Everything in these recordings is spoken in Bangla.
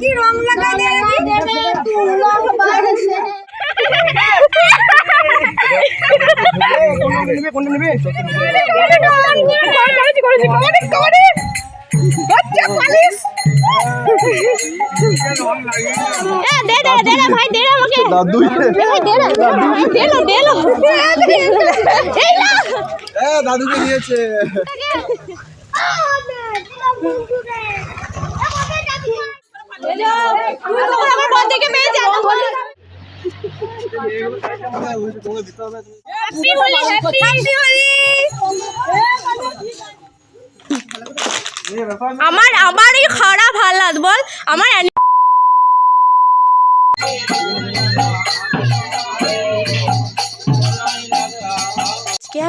কি রং লাগাই দেবে কোনটা নেবে দাদুকে দিয়েছে আমার আবারই খারাপ হালাত বল আমার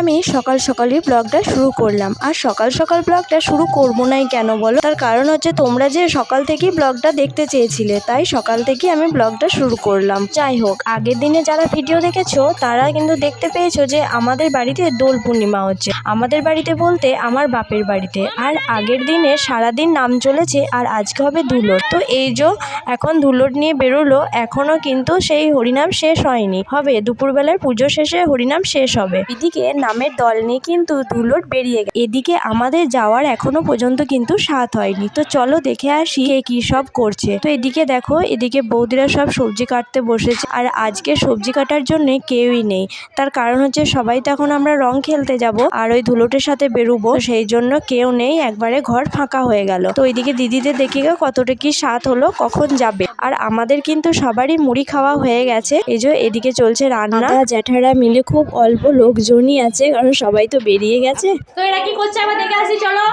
আমি সকাল সকালই ব্লগটা শুরু করলাম। আর সকাল সকাল ব্লগটা শুরু করবো নাই কেন বলো, তার কারণ হচ্ছে তোমরা যে সকাল থেকেই ব্লগটা দেখতে চেয়েছিলে, তাই সকাল থেকেই আমি ব্লগটা শুরু করলাম। যাই হোক, আগের দিনে যারা ভিডিও দেখেছো তারা কিন্তু দেখতে পেয়েছো যে আমাদের বাড়িতে দোল পূর্ণিমা হচ্ছে। আমাদের বাড়িতে বলতে আমার বাপের বাড়িতে। আর আগের দিনে সারাদিন নাম চলেছে আর আজকে হবে ধুলোট। তো এই যে এখন ধুলোট নিয়ে বেরোলো, এখনো কিন্তু সেই হরিনাম শেষ হয়নি, হবে দুপুরবেলার পুজো শেষে হরিনাম শেষ হবে। এদিকে নামের দল নিয়ে কিন্তু ধুলোট বেরিয়ে গেছে, এদিকে আমাদের যাওয়ার এখনো পর্যন্ত কিন্তু সাথ হয়নি। তো চলো দেখে আসি কে কি সব করছে। তো এদিকে দেখো, এদিকে বৌদিরা সব সবজি কাটতে বসেছে। আর আজকে সবজি কাটার জন্য কেউই নেই, তার কারণ হচ্ছে সবাই তো এখন আমরা রং খেলতে যাব আর ওই ধুলোটের সাথে বেরোবো, সেই জন্য কেউ নেই, একবারে ঘর ফাঁকা হয়ে গেল। তো ওইদিকে দিদিদের দেখে কতটা কি সাথ হলো, কখন যাবে। আর আমাদের কিন্তু সবারই মুড়ি খাওয়া হয়ে গেছে। এই যে এদিকে চলছে রান্না, জ্যাঠারা মিলে খুব অল্প লোকজনই আছে, কারণ সবাই তো বেরিয়ে গেছে। তো এরা কি করছে আবার দেখে আসি চলো।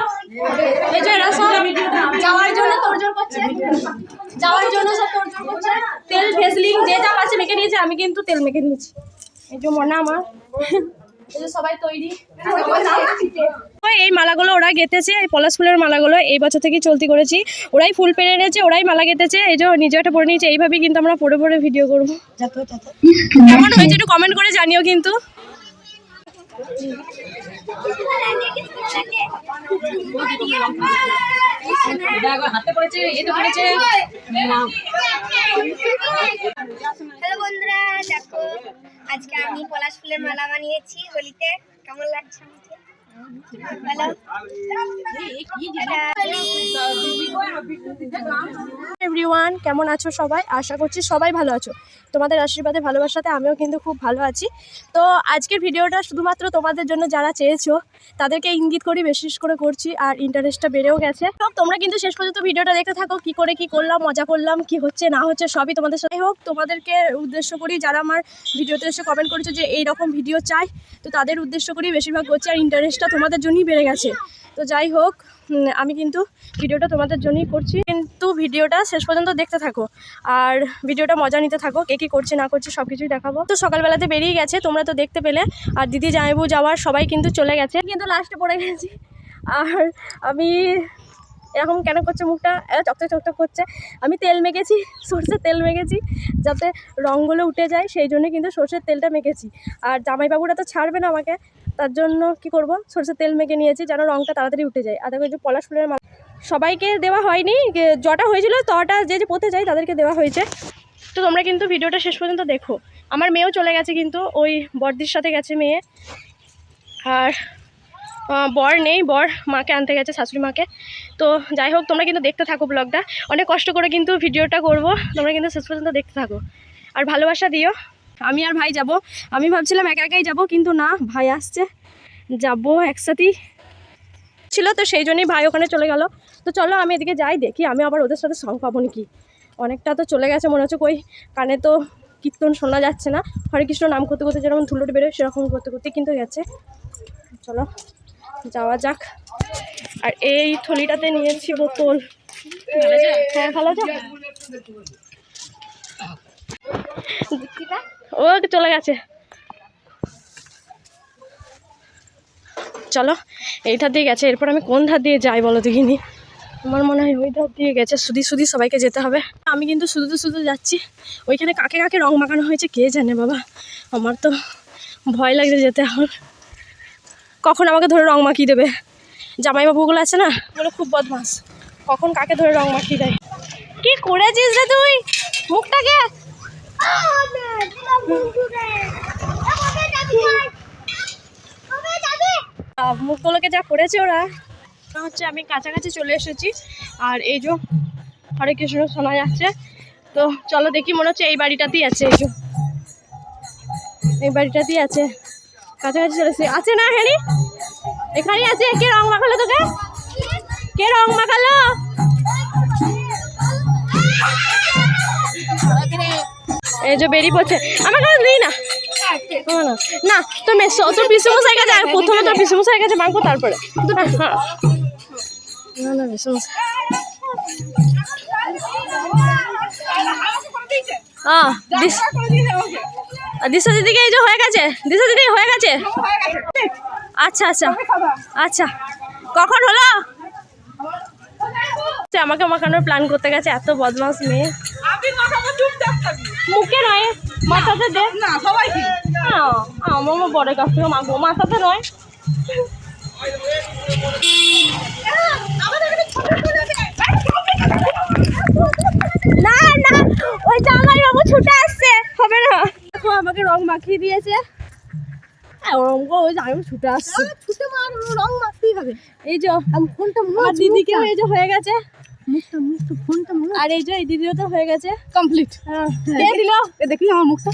এই যে এরা সব যাওয়ার জন্য তোড়জোড় করছে, যাওয়ার জন্য সব তোড়জোড় করছে। তেল ভেসলিন যে যা আছে মেখে নিয়েছে, আমি কিন্তু তেল মেখে নিয়েছি। এই যে মনে আমার এই যে সবাই তৈরি। এই মালাগুলো ওরা গেঁথেছে, এই পলাশ ফুলের মালাগুলো এই বছর থেকেই চলতি করেছি। ওরাই ফুল পেরে এনেছে, ওরাই মালা গেঁথেছে। এই যে নিজে একটা পরে নিয়েছে, এইভাবেই কিন্তু আমরা পরে পরে ভিডিও করবো। কেমন হয়েছে একটু কমেন্ট করে জানিও কিন্তু। হ্যালো বন্ধুরা, দেখো আজকে আমি পলাশ ফুলের মালা বানিয়েছি হোলিতে। কেমন লাগছে আমাকে? এভরিওয়ান, কেমন আছো সবাই? আশা করছি সবাই ভালো আছো। তোমাদের আশীর্বাদে ভালোবাসাতে আমিও কিন্তু খুব ভালো আছি। তো আজকের ভিডিওটা শুধুমাত্র তোমাদের জন্য, যারা চেয়েছো তাদেরকে ইঙ্গিত করি বিশেষ করে করছি, আর ইন্টারেস্টটা বেড়েও গেছে। তো তোমরা কিন্তু শেষ পর্যন্ত ভিডিওটা দেখতে থাকো, কি করে কি করলাম, মজা করলাম, কি হচ্ছে না হচ্ছে সবই তোমাদের সাথে হোক। তোমাদেরকে উদ্দেশ্য করি, যারা আমার ভিডিওতে এসে কমেন্ট করেছো যে এই রকম ভিডিও চাই, তো তাদের উদ্দেশ্য করি বেশিরভাগ করছি, আর ইন্টারেস্টটা তোমাদের জন্যই বেড়ে গেছে। তো যাই হোক, আমি কিন্তু ভিডিওটা তোমাদের জন্যই করছি, কিন্তু ভিডিওটা শেষ পর্যন্ত দেখতে থাকো আর ভিডিওটা মজা নিতে থাকো। কে কী করছে না করছে সব কিছুই দেখাবো। তো সকালবেলাতে বেরিয়ে গেছে, তোমরা তো দেখতে পেলে। আর দিদি জামাইবু যাওয়ার সবাই কিন্তু চলে গেছে, কিন্তু লাস্টে পড়ে গেছি। আর আমি এরকম কেন করছে, মুখটা চকচক চকচক করছে। আমি তেল মেখেছি, সরষের তেল মেখেছি যাতে রঙগুলো উঠে যায়, সেই জন্য কিন্তু সরষের তেলটা মেখেছি। আর জামাইবাবুরা তো ছাড়বে না আমাকে, তার জন্য কি করব, সরষের তেল মেখে নিয়েছি যেন রঙটা তাড়াতাড়ি উঠে যায়। আর দেখো যে পলাশ ফুলের মালা সবাইকে দেওয়া হয়নি, জটা হয়েছিল তটা যে যে পড়তে যায় তাদেরকে দেওয়া হয়েছে। তো তোমরা কিন্তু ভিডিওটা শেষ পর্যন্ত দেখো। আমার মেয়েও চলে গেছে, কিন্তু ওই বড়দির সাথে গেছে মেয়ে। আর বর নেই, বর মাকে আনতে গেছে, শাশুড়ি মাকে। তো যাই হোক, তোমরা কিন্তু দেখতে থাকো ব্লগটা, অনেক কষ্ট করে কিন্তু ভিডিওটা করব, তোমরা কিন্তু শেষ পর্যন্ত দেখতে থাকো আর ভালোবাসা দিও। আমি আর ভাই যাব, আমি ভাবছিলাম একা একাই যাব, কিন্তু না, ভাই আসছে, যাব একসাথেই ছিল, তো সেই জন্যই ভাই ওখানে চলে গেল। তো চলো আমি এদিকে যাই, দেখি আমি আবার ওদের সাথে সঙ্গ পাবো নাকি। অনেকটা তো চলে গেছে মনে হচ্ছে, কই কানে তো কীর্তন শোনা যাচ্ছে না। হরে কৃষ্ণ নাম করতে করতে যেরকম ধুলোট বেরোয় সেরকম করতে করতে কিন্তু গেছে। চলো যাওয়া যাক। আর এই থলিটাতে নিয়েছি বোতল। হ্যাঁ ভালো আছে, ও চলে গেছে। চলো এই ধার দিয়ে গেছে, এরপর আমি কোন ধার দিয়ে যাই বলো দেখিনি। আমার মনে হয় ওই ধার দিয়ে গেছে, শুধু সবাইকে যেতে হবে। আমি কিন্তু শুধু যাচ্ছি। ওইখানে কাকে কাকে রং মাখানো হয়েছে কে জানে বাবা, আমার তো ভয় লাগছে যেতে। এখন কখন আমাকে ধরে রং মাখিয়ে দেবে, জামাইবাবুগুলো আছে না, ওগুলো খুব বদমাস, কখন কাকে ধরে রং মাখিয়ে দেয়। কি করেছিস রে তুই মুখটাকে? মুখগুলোকে যা করেছে ওরা, হচ্ছে আমি কাছাকাছি চলে এসেছি। আর এই যে হরে কৃষ্ণ শোনা যাচ্ছে। তো চলো দেখি, মনে হচ্ছে এই বাড়িটাতেই আছে। এই যে এই বাড়িটাতেই আছে, কাছাকাছি চলে এসেছি। আছে না হ্যাঁ এখানেই আছে। কে রং মাখালো তোকে? কে রং মাখালো? এই যে বেরিয়ে পড়ছে। আমার কাছে দিই না না, তোর মেসো তোর পিসুমশাই কাছে, প্রথমে তোর পিসুমশাই কাছে মাখবো, তারপরে না না পিসুমশাই। দিশা দিদিকে এই যে হয়ে গেছে, দিশা দিদি হয়ে গেছে। আচ্ছা আচ্ছা আচ্ছা, কখন হলো? আমাকে মাখানোর প্ল্যান করতে গেছে, এত বদমাস মেয়ে। মুখে নয়, মাথাতে দে না। সবাই আমার বড়ের কাছ থেকে মাখবো, মাথাতে নয়। না না, ওই জামাই বাবু ছুটে আসছে, হবে না। দেখো আমাকে রং মাখিয়ে দিয়েছে। ওই জামাই বাবু ছুটে আসছে, ছুটে মার, রং মাখতেই হবে। এই যে ফোনটা দিদিকেও এই যে হয়ে গেছে, আর এই যে এই দিদিও তো হয়ে গেছে কমপ্লিট। কে দিল দেখলি আমার মুখটা?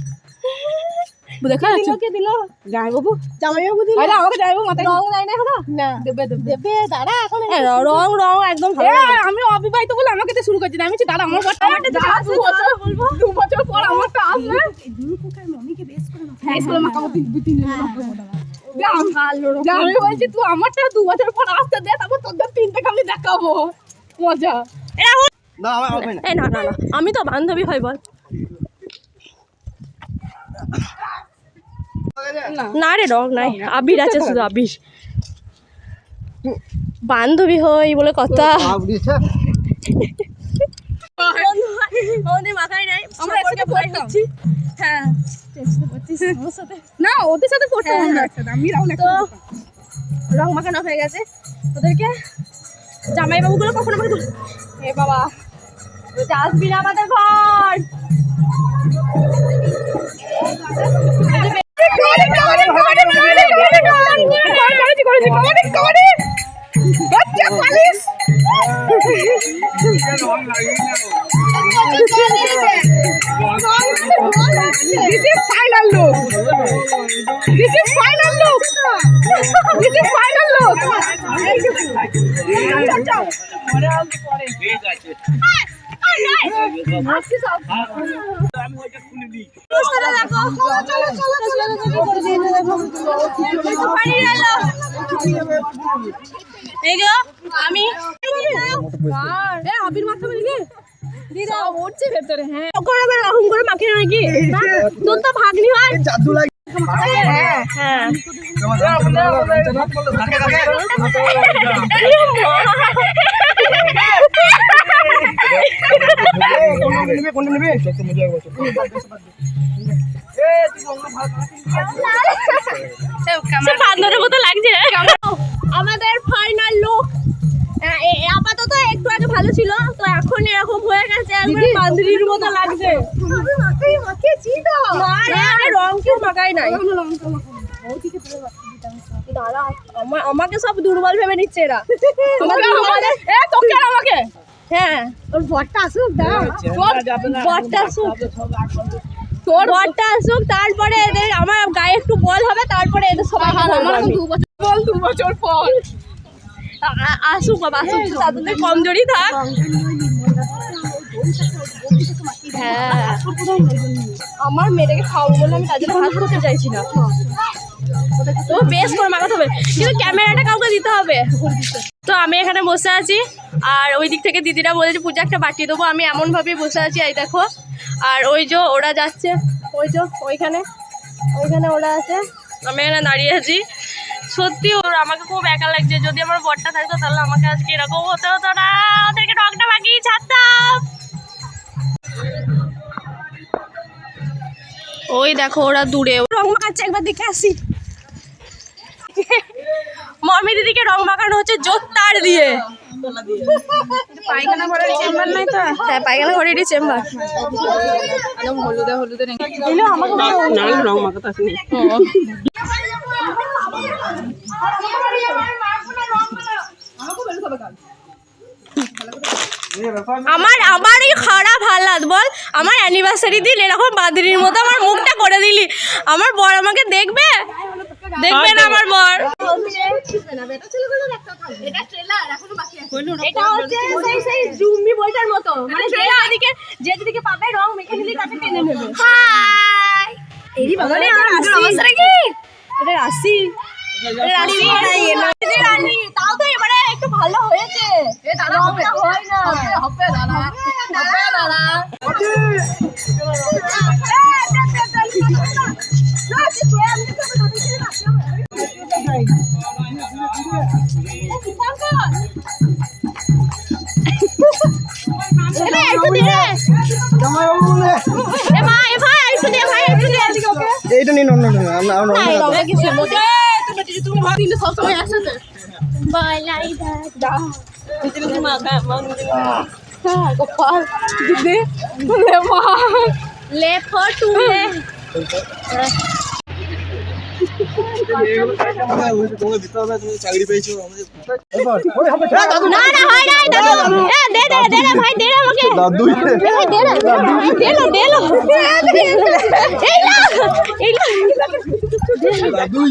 দেখা যাচ্ছে কে দিল? জামাইবাবু। জামাইবাবু দিল? আরে আমাকে জামাইবাবু মাথায় রং নাই না এখনো? না দেবে দেবে দেবে, দাঁড়া এখন রং রং একদম ভালো। আমি অবিবাহিত বলে আমাকে তো শুরু করছি না। আমি বলছি দাঁড়া আমার কথা বলবো, 2 বছর পর আমারটা আসবে। দুই কোকার মমিকে বেস করে না, বেস করে মাখাবো 2-3 দিন। আমি বলছি তুই আমারটা 2 বছর পর আসতে দে, তারপর তোদের 3টাকে আমি দেখাবো মজা। না না না, আমি তো বান্ধবী হই বল। না রে রং নাই, আবির আছে, শুধু আবির। বান্ধবী হই বলে কথা। আমাদের মাথায় নাই, আমরা একসাথে পড়তাম। হ্যাঁ না, ওদের সাথে পড়তাম আমরা একসাথে। আমি তো রং মাখানো হয়ে গেছে ওদেরকে। জামাই বাবুগুলো কখনো আমাকে এ বাবা আসবি না আমাদের ঘর। This is final look. This is final look. This is final look. আমি আবির মাথা বলি দিদা উঠছে ভেতরে। হ্যাঁ ওরকম করে মাখিয়ে নাকি তোর তো ভাগ্নি হয়। হ্যাঁ বান্দরের মতো লাগছে আমাদের ফাইনাল লুক। আপাতত একটু আগে ভালো ছিল, তো এখন এরকম হয়ে গেছে, বান্দরির মতো লাগছে। রং কেউ মাখাই নাই। আমাকে সব দুর্বল ভেবে নিচ্ছে এরা। আমাকে হ্যাঁ ওর বরটা আসুক, বরটা আসুক, তোর বরটা আসুক, তারপরে এদের আমার গায়ে একটু বল হবে, তারপরে এদের সবাই 2 বছর পর আসুক বাবা, আসুক, তাদের কমজোরি থাক। হ্যাঁ আমার মেয়েটাকে খাওয়াবো বলে আমি তার জন্য ভাত করতে চাইছি না। তো বেশ করে মাখাতে হবে, কিন্তু ক্যামেরাটা কাউকে দিতে হবে। তো আমি এখানে বসে আছি, আর ওই দিক থেকে দিদিরা বলেছে পূজা একটা বাটি দেবো। আমি এমনভাবেই বসে আছি, এই দেখো। আর ওই যে ওরা যাচ্ছে, ওই যে ওইখানে ওরা আছে, আমি এখানে দাঁড়িয়ে আছি। সত্যি ওর আমাকে খুব একা লাগছে। যদি আমার বরটা থাকতো তাহলে আমাকে আজকে এরকম হতে হতো না, ওদেরকে রংটা মাখিয়ে ছাড়তাম। ওই দেখো ওরা দূরে রং মাখাচ্ছে, একবার দেখে আসি। মমি দিদিকে রং মাখানো হচ্ছে জোত্তার দিয়ে। পায়খানা করার চেম্বার নাই তো? হ্যাঁ, পায়খানা ঘরেরই চেম্বার। একদম হলুদে হলুদে নেই। রং মাখাতে আসেনি। আমারই খারাপ হালাত বল। আমার অ্যানিভার্সারি দিন এরকম বাদরির মতো আমার মুখটা করে দিলি। আমার বর আমাকে দেখবে না আমার বর। এটা হচ্ছে সেই জুম্বি বইটার মতো, মানে যেদিকে পাবে রং মেখে নিলি তাকে টেনে নেবে। হাই এরি বাবা রে আমার আগের অবস্থা কি এটা রাশি রানী, তাও তো এবারে একটু ভালো হয়েছে। রংটা হয় না। এইটা নিন, অন্য সবসময় একসাথে চাকরি পেয়েছো না না হয় নাই দাদু। দে ভাই, দে আমাকে দাদু। ভাই দে দাদু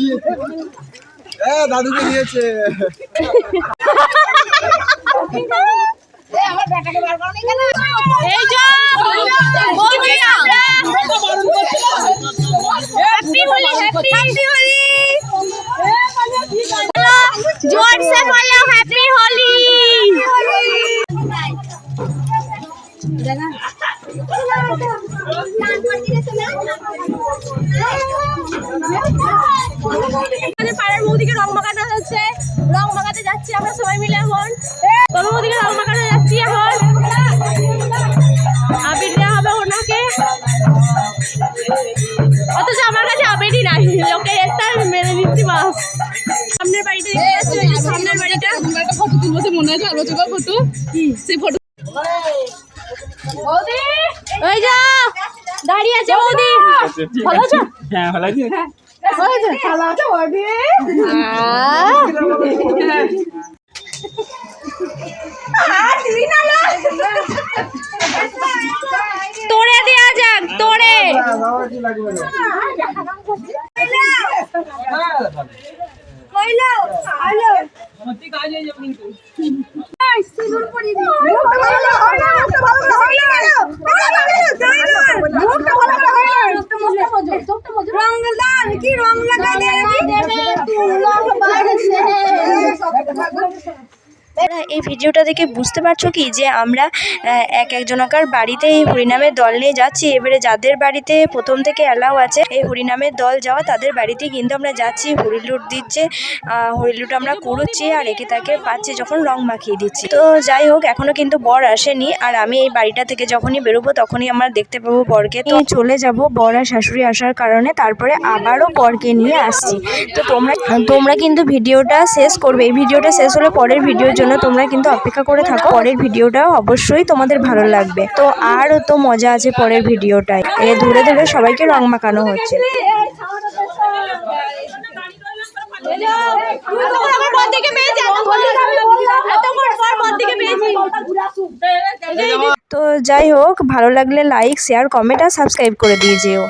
দাদুকে দিয়েছে। এই যে বৌদি হ্যাপি হোলি, হ্যাপি হোলি जोर से बोलो हैप्पी होली। পাড়ার বৌদিকে রং মাখানো হচ্ছে, রং মাখাতে যাচ্ছি আমরা সবাই মিলে। এখন তোর বৌদিকে রং মাখাতে যাচ্ছি। এখন আবির দেওয়া হবে ওনাকে, অথচ আমার কাছে আবিরই নাই। লোকে একটা মেরে নিচ্ছি বাস। সামনের বাড়িতে দেখতে যাচ্ছি, সামনের বাড়িটা ফটো তুলবো মনে আছে। আলোচনা ফটো সেই ফটো বৌদি ওই যা দাঁড়িয়ে আছে। বৌদি ভালো আছো? হ্যাঁ ভালো আছি। ভালো আছো বৌদি? তোরে দেয়া যাক, তোরে এই ভিডিওটা দেখে বুঝতে পারছো কি যে আমরা একজনকার বাড়িতে এই হরিনামের দল নিয়ে যাচ্ছি। এবারে যাদের বাড়িতে প্রথম থেকে অ্যালাউ আছে এই হরিনামের দল যাওয়া, তাদের বাড়িতে কিন্তু আমরা যাচ্ছি। হরিলুট দিচ্ছে, হরিলুট আমরা কুড়োচ্ছি আর একে তাকে পাচ্ছি যখন রং মাখিয়ে দিচ্ছি। তো যাই হোক, এখনো কিন্তু বর আসেনি। আর আমি এই বাড়িটা থেকে যখনই বেরোবো তখনই আমরা দেখতে পাবো বরকে। তো চলে যাব বর আর শাশুড়ি আসার কারণে, তারপরে আবারও বরকে নিয়ে আসছি। তো তোমরা কিন্তু ভিডিওটা শেষ করবে। এই ভিডিওটা শেষ হলে পরের ভিডিওর জন্য তোমরা কিন্তু অপেক্ষা করে থাকো। পরের ভিডিওটাও অবশ্যই তোমাদের ভালো লাগবে। তো আরও তো মজা আছে পরের ভিডিওটায়। দূরে দূরে সবাইকে রং মাখানো হচ্ছে। তো যাই হোক, ভালো লাগলে লাইক, শেয়ার, কমেন্ট আর সাবস্ক্রাইব করে দিয়ে যেও।